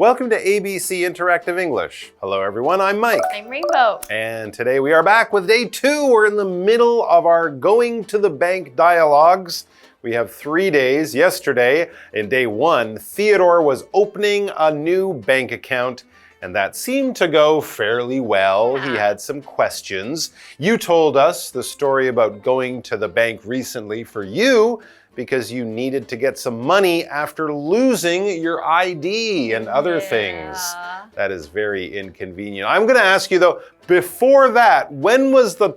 Welcome to ABC Interactive English. Hello everyone, I'm Mike. I'm Rainbow. And today we are back with day 2. We're in the middle of our going to the bank dialogues. We have 3 days. Yesterday, in day 1, Theodore was opening a new bank account, and that seemed to go fairly well. He had some questions. You told us the story about going to the bank recently for you because you needed to get some money after losing your ID and other things. That is very inconvenient. I'm going to ask you though, before that, when was the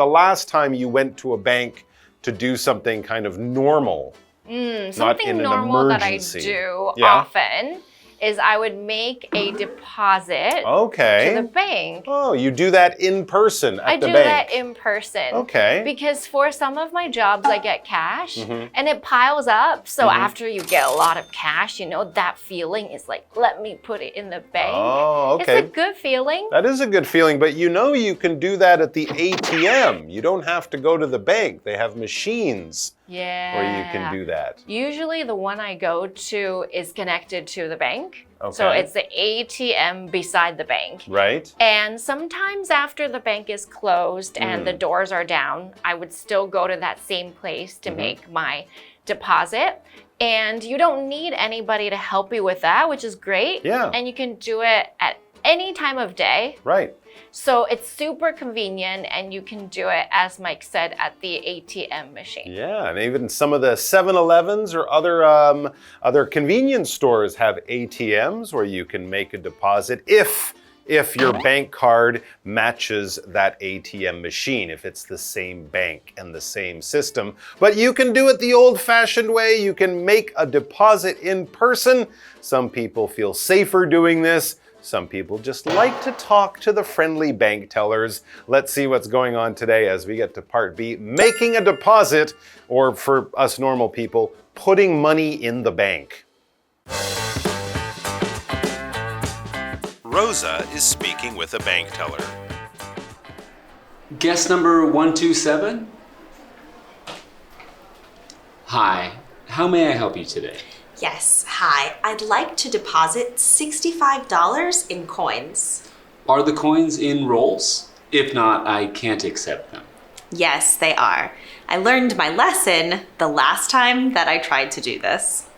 last time you went to a bank to do something kind of normal? Something normal that I do often is I would make a deposit to the bank. Oh, you do that in person at the bank? I do that in person. Okay. Because for some of my jobs, I get cash and it piles up. So after you get a lot of cash, you know, that feeling is like, let me put it in the bank. Oh, okay. It's a good feeling. That is a good feeling, but you know you can do that at the ATM. You don't have to go to the bank. They have machines where you can do that. Usually the one I go to is connected to the bank. Okay. So it's the ATM beside the bank. Right. And sometimes after the bank is closed and the doors are down, I would still go to that same place to make my deposit. And you don't need anybody to help you with that, which is great. Yeah. And you can do it at any time of day. Right. So it's super convenient and you can do it, as Mike said, at the ATM machine. Yeah, and even some of the 7-Elevens or other convenience stores have ATMs where you can make a deposit if your bank card matches that ATM machine, if it's the same bank and the same system. But you can do it the old-fashioned way. You can make a deposit in person. Some people feel safer doing this. Some people just like to talk to the friendly bank tellers. Let's see what's going on today as we get to part B, making a deposit, or for us normal people, putting money in the bank. Rosa is speaking with a bank teller. Guest number 127? Hi, how may I help you today? Yes, hi. I'd like to deposit $65 in coins. Are the coins in rolls? If not, I can't accept them. Yes, they are. I learned my lesson the last time that I tried to do this.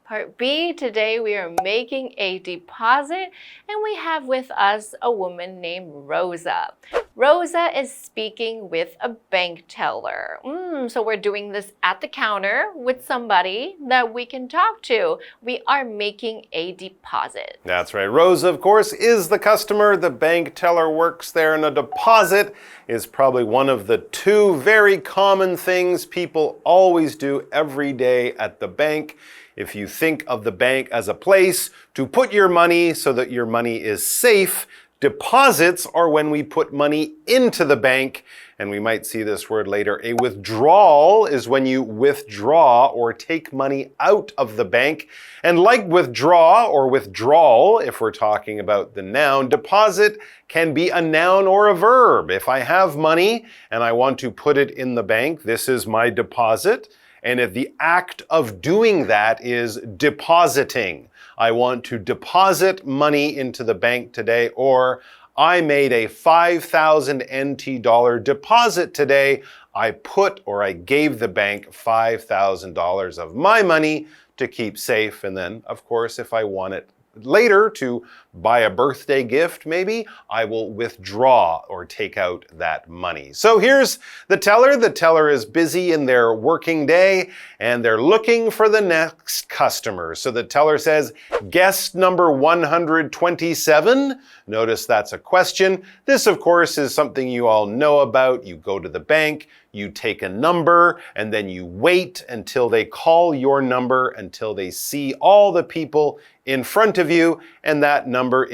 Part B, today we are making a deposit and we have with us a woman named Rosa. Rosa is speaking with a bank teller. So we're doing this at the counter with somebody that we can talk to. We are making a deposit. That's right. Rosa, of course, is the customer. The bank teller works there, and a deposit is probably one of the 2 very common things people always do every day at the bank. If you think of the bank as a place to put your money so that your money is safe, deposits are when we put money into the bank, and we might see this word later. A withdrawal is when you withdraw or take money out of the bank. And like withdraw or withdrawal, if we're talking about the noun, deposit can be a noun or a verb. If I have money and I want to put it in the bank, this is my deposit. And if the act of doing that is depositing, I want to deposit money into the bank today, or I made a 5,000 NT dollar deposit today. I put or I gave the bank $5,000 of my money to keep safe. And then, of course, if I want it later to buy a birthday gift, maybe, I will withdraw or take out that money. So here's the teller. The teller is busy in their working day and they're looking for the next customer. So the teller says, guest number 127. Notice that's a question. This, of course, is something you all know about. You go to the bank, you take a number, and then you wait until they call your number, until they see all the people in front of you, and that number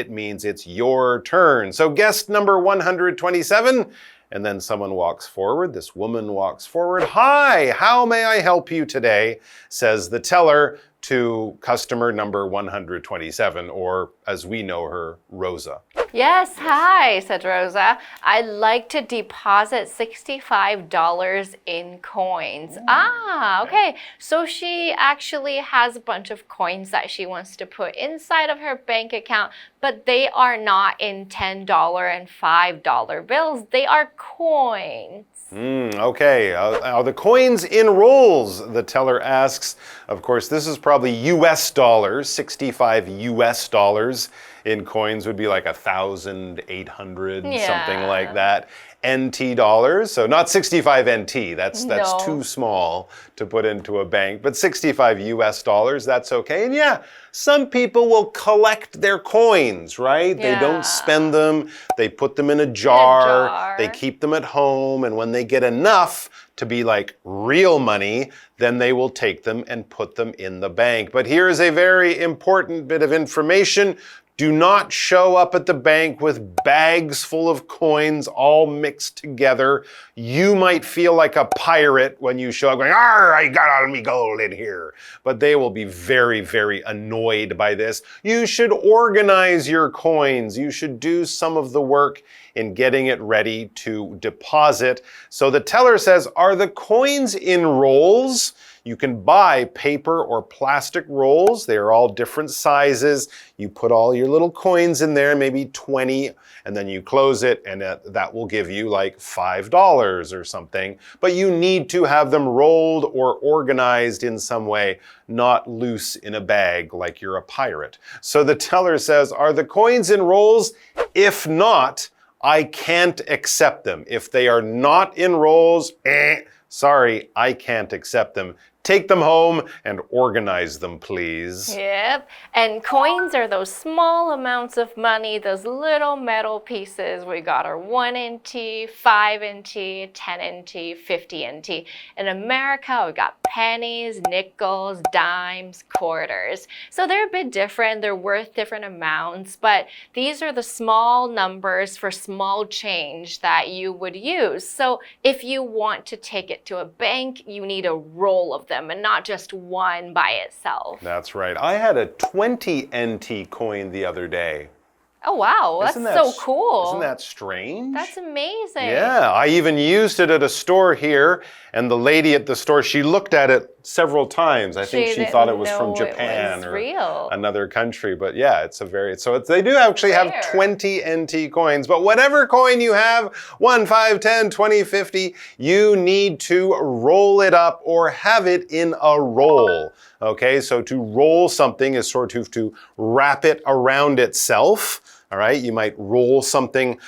means it's your turn. So guest number 127, and then someone walks forward. This woman walks forward. Hi, how may I help you today? Says the teller to customer number 127, or as we know her, Rosa. Yes, hi, said Rosa. I'd like to deposit $65 in coins. Ah, okay. So she actually has a bunch of coins that she wants to put inside of her bank account, but they are not in $10 and $5 bills. They are coins. Okay, are the coins in rolls? The teller asks. Of course, this is probably US dollars, 65 US dollars in coins would be like 1,800, something like that. NT dollars, so not 65 NT, that's too small to put into a bank, but 65 US dollars, that's okay. And yeah, some people will collect their coins, right? They don't spend them, they put them in a jar, they keep them at home, and when they get enough to be like real money, then they will take them and put them in the bank. But here's a very important bit of information. Do not show up at the bank with bags full of coins all mixed together. You might feel like a pirate when you show up going, "Arr, I got all me gold in here." But they will be very, very annoyed by this. You should organize your coins. You should do some of the work in getting it ready to deposit. So the teller says, are the coins in rolls? You can buy paper or plastic rolls. They are all different sizes. You put all your little coins in there, maybe 20, and then you close it, and that will give you like $5 or something. But you need to have them rolled or organized in some way, not loose in a bag like you're a pirate. So the teller says, are the coins in rolls? If not, I can't accept them. If they are not in rolls, sorry, I can't accept them. Take them home and organize them, please. Yep. And coins are those small amounts of money, those little metal pieces. We got our 1 NT, 5 NT, 10 NT, 50 NT. In America, we got pennies, nickels, dimes, quarters. So they're a bit different. They're worth different amounts, but these are the small numbers for small change that you would use. So if you want to take it to a bank, you need a roll of them and not just one by itself. That's right. I had a 20 NT coin the other day. Oh, wow. That's so cool. Isn't that strange? That's amazing. Yeah, I even used it at a store here, and the lady at the store, she looked at it several times. I think she thought it was from Japan or another country. But yeah, they do actually have 20 NT coins. But whatever coin you have, 1, 5, 10, 20, 50, you need to roll it up or have it in a roll. Okay, so to roll something is sort of to wrap it around itself. All right, you might roll something,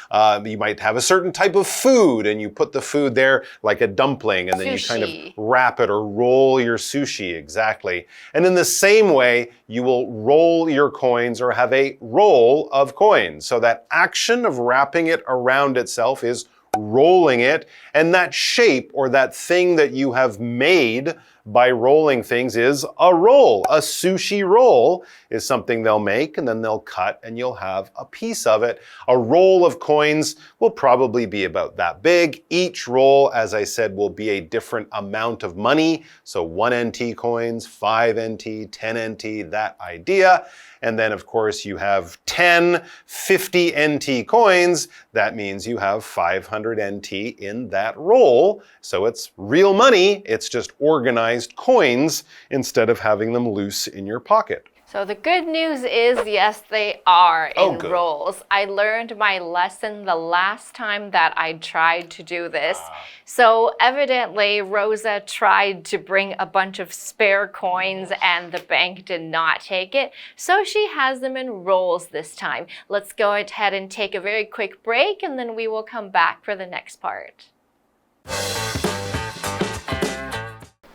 you might have a certain type of food and you put the food there like a dumpling and then you kind of wrap it or roll your sushi, exactly. And in the same way, you will roll your coins or have a roll of coins. So that action of wrapping it around itself is rolling it, and that shape or that thing that you have made by rolling things is a roll. A sushi roll is something they'll make and then they'll cut and you'll have a piece of it. A roll of coins will probably be about that big. Each roll, as I said, will be a different amount of money. So 1 NT coins, 5 NT, 10 NT, that idea. And then, of course, you have 10 50 NT coins. That means you have 500 NT in that roll. So it's real money. It's just organized coins instead of having them loose in your pocket. So the good news is, yes, they are in rolls. I learned my lesson the last time that I tried to do this. So evidently, Rosa tried to bring a bunch of spare coins and the bank did not take it. So she has them in rolls this time. Let's go ahead and take a very quick break and then we will come back for the next part.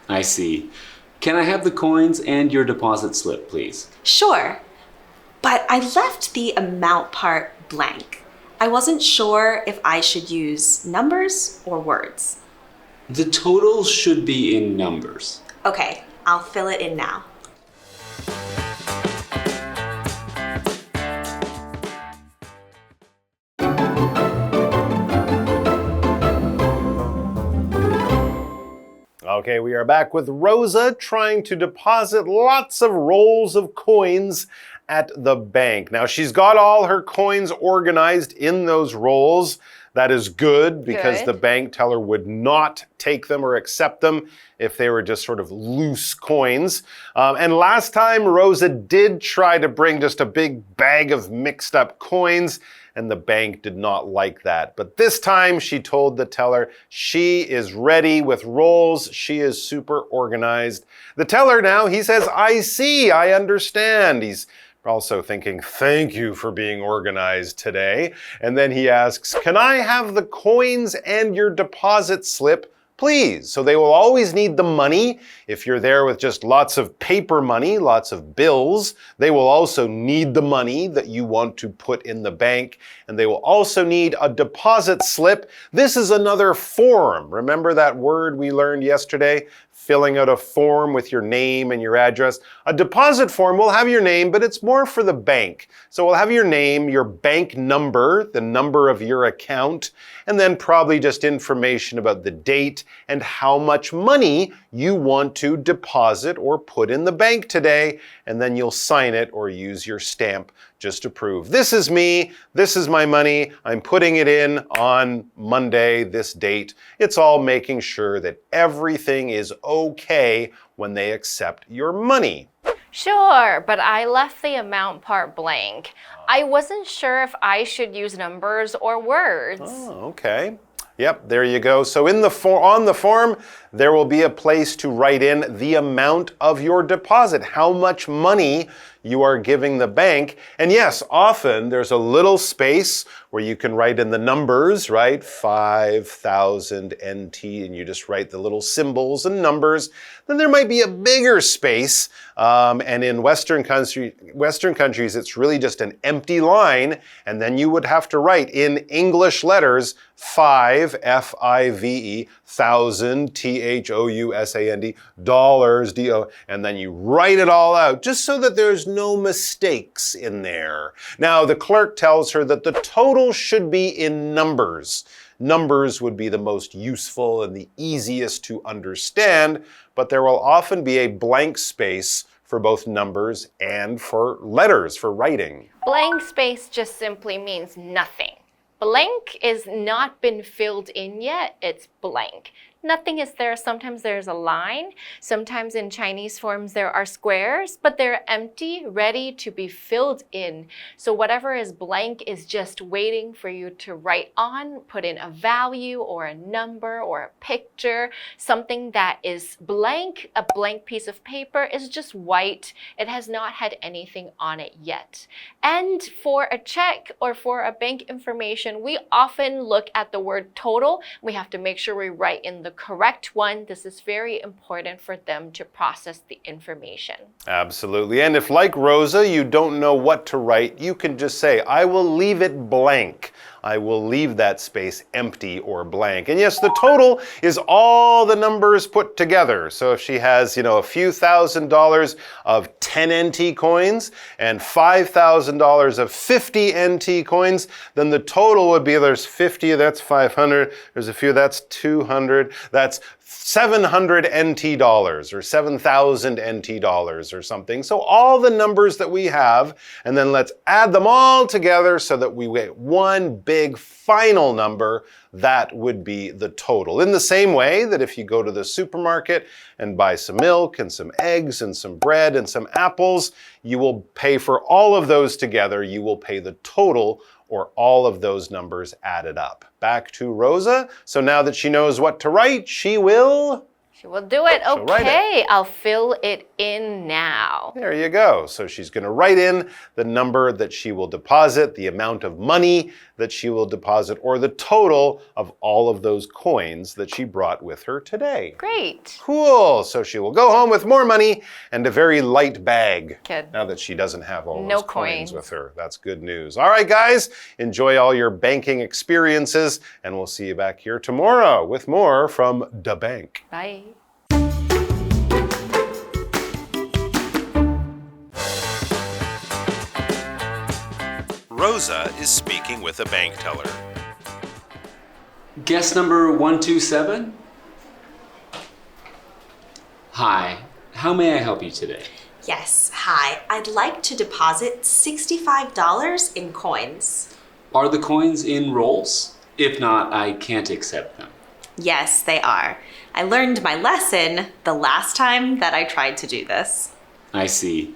I see. Can I have the coins and your deposit slip, please? Sure, but I left the amount part blank. I wasn't sure if I should use numbers or words. The total should be in numbers. Okay, I'll fill it in now. Okay, we are back with Rosa trying to deposit lots of rolls of coins at the bank. Now, she's got all her coins organized in those rolls. That is good because the bank teller would not take them or accept them if they were just sort of loose coins. And last time, Rosa did try to bring just a big bag of mixed up coins, and the bank did not like that. But this time, she told the teller she is ready with rolls. She is super organized. The teller now, he says, I see, I understand. He's also thinking, thank you for being organized today. And then he asks, can I have the coins and your deposit slip, please? So they will always need the money. If you're there with just lots of paper money, lots of bills, they will also need the money that you want to put in the bank. And they will also need a deposit slip. This is another form. Remember that word we learned yesterday? Filling out a form with your name and your address. A deposit form will have your name, but it's more for the bank. So we'll have your name, your bank number, the number of your account, and then probably just information about the date and how much money you want to deposit or put in the bank today. And then you'll sign it or use your stamp just to prove, this is me, this is my money, I'm putting it in on Monday, this date. It's all making sure that everything is okay when they accept your money. Sure, but I left the amount part blank. I wasn't sure if I should use numbers or words. Oh, okay. Yep, there you go. So on the form, there will be a place to write in the amount of your deposit, how much money you are giving the bank. And yes, often there's a little space where you can write in the numbers, right? 5,000 NT, and you just write the little symbols and numbers. Then there might be a bigger space, and in Western countries, it's really just an empty line, and then you would have to write in English letters 5, F-I-V-E, thousand, T-H-O-U-S-A-N-D, dollars, D-O, and then you write it all out, just so that there's no mistakes in there. Now, the clerk tells her that the total should be in numbers. Numbers would be the most useful and the easiest to understand, but there will often be a blank space for both numbers and for letters, for writing. Blank space just simply means nothing. Blank is not been filled in yet, it's blank. Nothing is there. Sometimes there's a line. Sometimes in Chinese forms there are squares, but they're empty, ready to be filled in. So whatever is blank is just waiting for you to write on, put in a value or a number or a picture. Something that is blank, a blank piece of paper, is just white. It has not had anything on it yet. And for a check or for a bank information, we often look at the word total. We have to make sure we write in the correct one. This is very important for them to process the information. Absolutely. And if, like Rosa, you don't know what to write, you can just say, I will leave it blank. I will leave that space empty or blank. And yes, the total is all the numbers put together. So if she has, a few $1,000s of 10 NT coins and $5,000 of 50 NT coins, then the total would be, there's 50, that's 500, there's a few, that's 200, that's 700 NT dollars or 7,000 NT dollars or something. So all the numbers that we have, and then let's add them all together so that we get one big final number. That would be the total. In the same way that if you go to the supermarket and buy some milk and some eggs and some bread and some apples, you will pay for all of those together. You will pay the total or all of those numbers added up. Back to Rosa. So now that she knows what to write, she will do it. Okay, I'll fill it in now. There you go. So she's going to write in the number that she will deposit, the amount of money that she will deposit, or the total of all of those coins that she brought with her today. Great. Cool. So she will go home with more money and a very light bag. Good. Now that she doesn't have all No those coins coins with her. That's good news. All right, guys. Enjoy all your banking experiences, and we'll see you back here tomorrow with more from Da Bank. Bye. Rosa is speaking with a bank teller. Guest number 127? Hi, how may I help you today? Yes, hi. I'd like to deposit $65 in coins. Are the coins in rolls? If not, I can't accept them. Yes, they are. I learned my lesson the last time that I tried to do this. I see.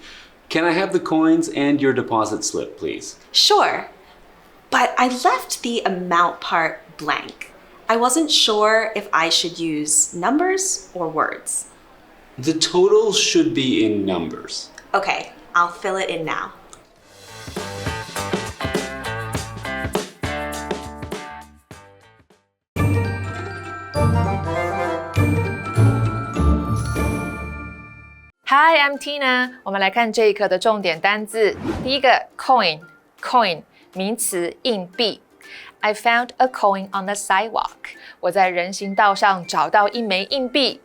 Can I have the coins and your deposit slip, please? Sure, but I left the amount part blank. I wasn't sure if I should use numbers or words. The total should be in numbers. Okay, I'll fill it in now. Hi, I'm Tina. 我们来看这一课的重点单字。第一个 coin 名词硬币。I found a coin on the sidewalk. 我在人行道上找到一枚硬币。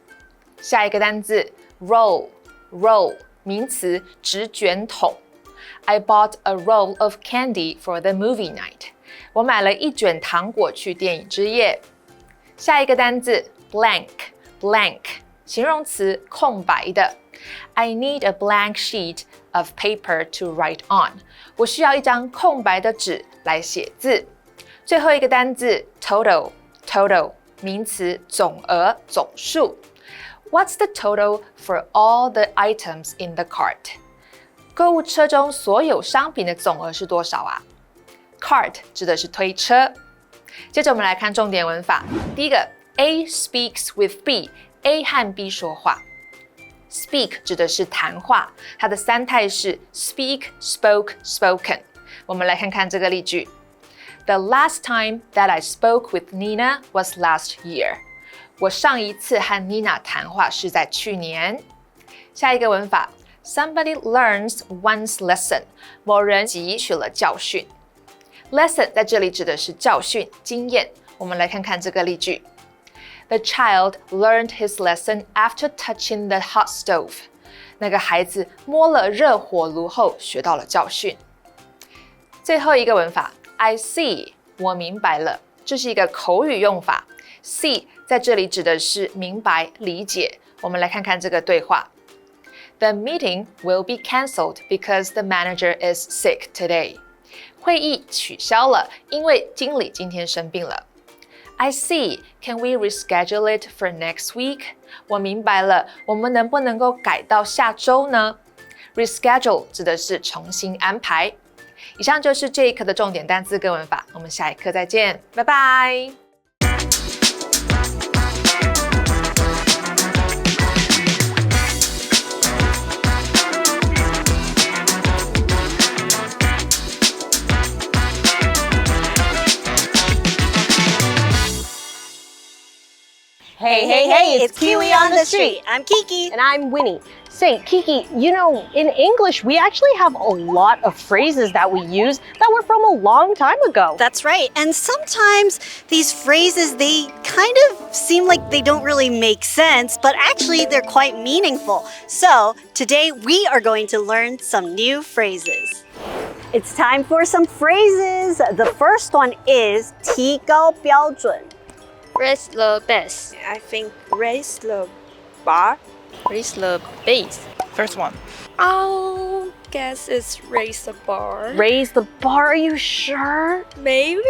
下一个单字 roll 名词纸卷筒。I bought a roll of candy for the movie night. 我买了一卷糖果去电影之夜。下一个单字 blank 形容词空白的。I need a blank sheet of paper to write on. 我需要一张空白的纸来写字。最后一个单字 total 名词总额总数。What's the total for all the items in the cart? 购物车中所有商品的总额是多少啊？ Cart 指的是推车。接着我们来看重点文法。第一个 A speaks with B，A 和 B 说话。Speak 指的是谈话，它的三态是 speak, spoke, spoken。我们来看看这个例句。The last time that I spoke with Nina was last year. 我上一次和 Nina 谈话是在去年。下一个文法 Somebody learns one's lesson. 某人汲取了教训。Lesson 在这里指的是教训、经验。我们来看看这个例句。The child learned his lesson after touching the hot stove. 那个孩子摸了热火炉后学到了教训。最后一个文法 I see 我明白了，这是一个口语用法。See 在这里指的是明白、理解。我们来看看这个对话。The meeting will be cancelled because the manager is sick today. 会议取消了，因为经理今天生病了。I see. Can we reschedule it for next week? 我明白了，我们能不能够改到下周呢？ Reschedule 指的是重新安排。以上就是这一课的重点单词跟文法，我们下一课再见，拜拜。Hey, it's Kiwi on the street. I'm Kiki. And I'm Winnie. Say, Kiki, you know, in English, we actually have a lot of phrases that we use that were from a long time ago. That's right. And sometimes these phrases, they kind of seem like they don't really make sense, but actually they're quite meaningful. So today we are going to learn some new phrases. It's time for some phrases. The first one is 提高标准. Raise the base. I think raise the bar. Raise the base. First one. I'll guess it's raise the bar. Raise the bar, are you sure? Maybe?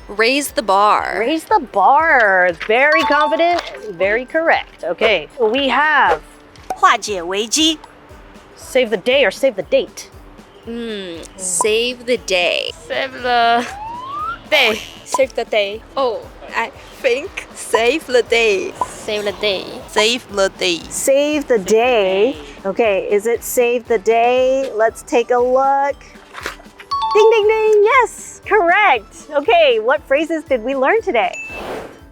Raise the bar. Raise the bar. Very confident, very correct. Okay, we have 化解危机. save the day or save the date. Save the day. Save the day. Save the day. Oh, I think save the day. save the day. Save the day. Save the day. Okay, is it save the day? Let's take a look. Ding, ding, ding. Yes, correct. Okay, what phrases did we learn today?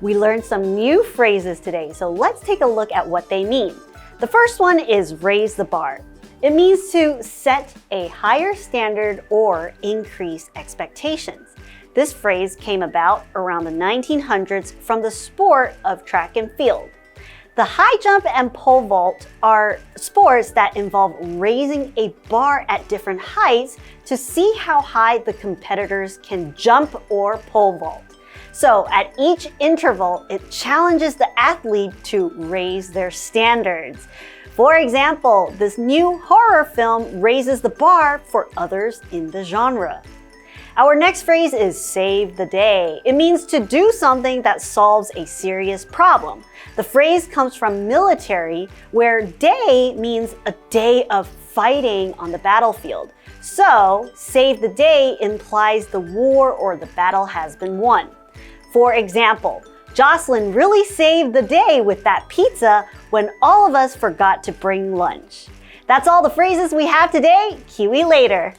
We learned some new phrases today, so let's take a look at what they mean. The first one is raise the bar. It means to set a higher standard or increase expectations. This phrase came about around the 1900s from the sport of track and field. The high jump and pole vault are sports that involve raising a bar at different heights to see how high the competitors can jump or pole vault. So at each interval, it challenges the athlete to raise their standards. For example, this new horror film raises the bar for others in the genre. Our next phrase is save the day. It means to do something that solves a serious problem. The phrase comes from military, where day means a day of fighting on the battlefield. So, save the day implies the war or the battle has been won. For example, Jocelyn really saved the day with that pizza when all of us forgot to bring lunch. That's all the phrases we have today. KiWi later.